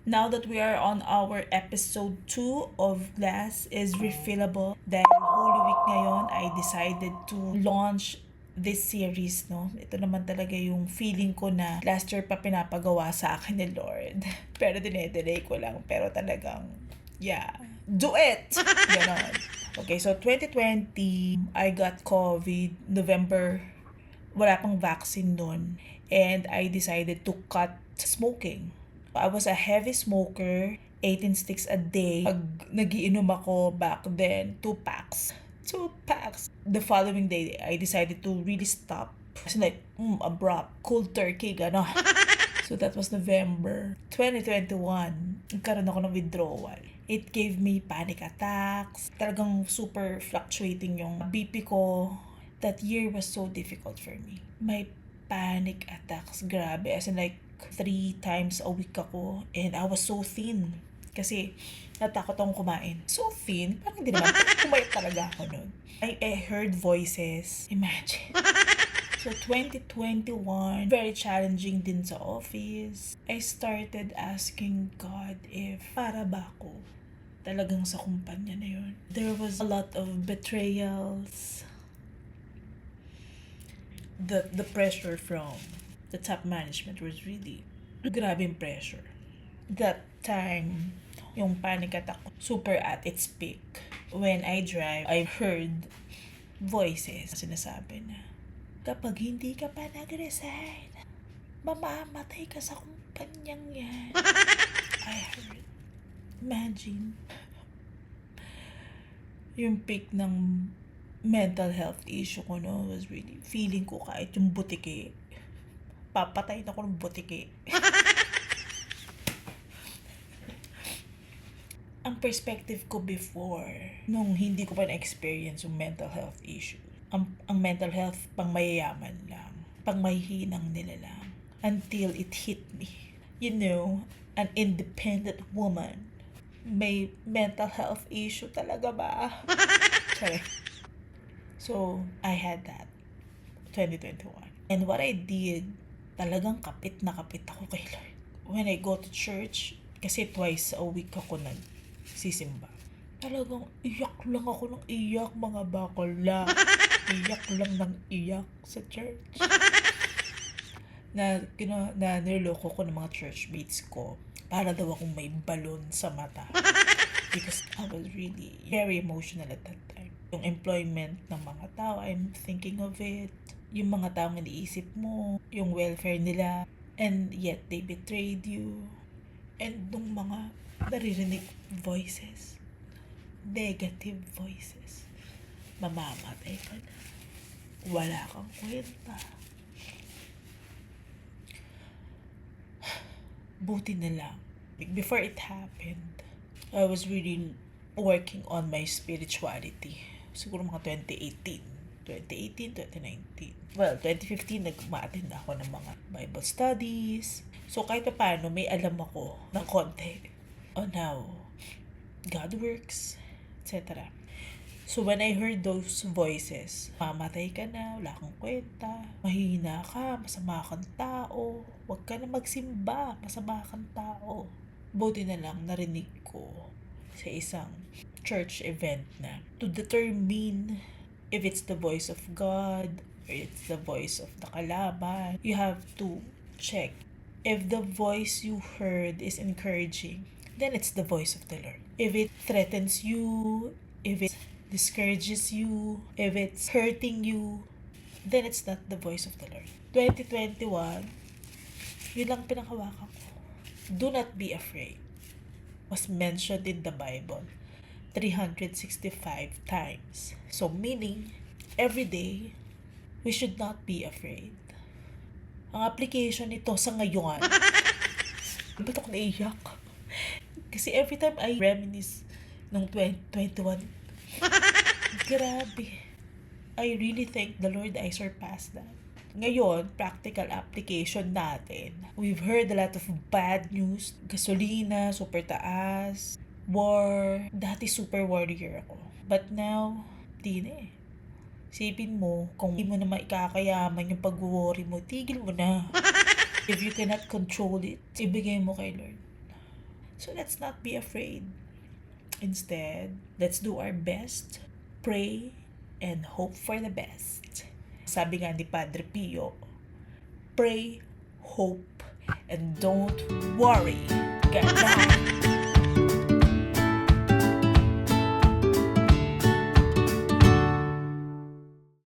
Now that we are on our episode 2 of Glass is Refillable, dahil Holy Week ngayon, I decided to launch this series, no? Ito naman talaga yung feeling ko na last year pa pinapagawa sa akin ni Lord. Pero dinedelay ko lang. Pero talagang, yeah, do it! Ganon. Okay, so 2020, I got COVID, November, wala pang vaccine nun. And I decided to cut smoking. I was a heavy smoker, 18 sticks a day. Pag nagiinom ako back then, 2 packs. 2 packs. The following day, I decided to really stop. Kasi like, abrupt, cold turkey, gano'n. So that was November 2021. Nagkaroon ako ng withdrawal. It gave me panic attacks. Talagang super fluctuating yung BP ko. That year was so difficult for me. My panic attacks, grabe. As in like, 3 times a week ako. And I was so thin. Kasi natakot akong kumain. So thin, parang hindi naman. Kumayat talaga ako nun. I heard voices. Imagine. So 2021, very challenging din sa office. I started asking God if para ba ako talagang sa kumpanya na yun. There was a lot of betrayals. The pressure from the top management was really grabing pressure. That time, yung panic attack ko, super at its peak. When I drive, I heard voices. Sinasabi na, kapag hindi ka pa nag-resign, mamamatay ka sa kumpanyang yan. I heard. Imagine. Yung peak ng mental health issue ko, no, was really, feeling ko kahit yung butike, papatayin ako ng butike. Ang perspective ko before, nung hindi ko pa na-experience yung mental health issue, ang mental health pang mayayaman lang, pang mahihinang nila lang, until it hit me. You know, an independent woman, may mental health issue talaga ba? Sorry. So, I had that 2021. And what I did, talagang kapit na kapit ako kay Lord. When I go to church, kasi twice a week ako nagsisimba. Talagang iyak lang ako ng iyak, mga bakla. Iyak lang ng iyak sa church. Na niloloko ko ng mga churchmates ko para daw akong may balon sa mata. Because I was really very emotional at that time. Yung employment ng mga tao, I'm thinking of it. Yung mga taong iniisip mo, yung welfare nila, and yet they betrayed you. And nung mga naririnig voices, negative voices, mamamatay ka na. Wala kang kwenta. Buti na lang. Before it happened, I was really working on my spirituality. Siguro mga 2019. Well, 2015, nag-ma-attend ako ng mga Bible studies. So, kahit pa paano, may alam ako ng konti on how God works, etc. So, when I heard those voices, mamatay ka na, wala kang kwenta, mahina ka, masama kang tao, huwag ka na magsimba, masama kang tao. Buti na lang narinig ko sa isang church event na to determine if it's the voice of God or it's the voice of the kalaban, you have to check. If the voice you heard is encouraging, then it's the voice of the Lord. If it threatens you, if it discourages you, if it's hurting you, then it's not the voice of the Lord. 2021, yun lang pinakawakan ko. Do not be afraid was mentioned in the Bible 365 times. So meaning, every day, we should not be afraid. Ang application nito sa ngayon, ba't ako naiyak? Kasi every time I reminisce nung 2021, grabe. I really thank the Lord I surpassed that. Ngayon, practical application natin. We've heard a lot of bad news. Gasolina, super taas. War. Dati super warrior ako. But now, di na eh. Sipin mo, kung hindi mo na maikakayaman yung pag-worry mo, tigil mo na. If you cannot control it, ibigay mo kay Lord. So let's not be afraid. Instead, let's do our best, pray, and hope for the best. Sabi nga ni Padre Pio, pray, hope, and don't worry. Ganda!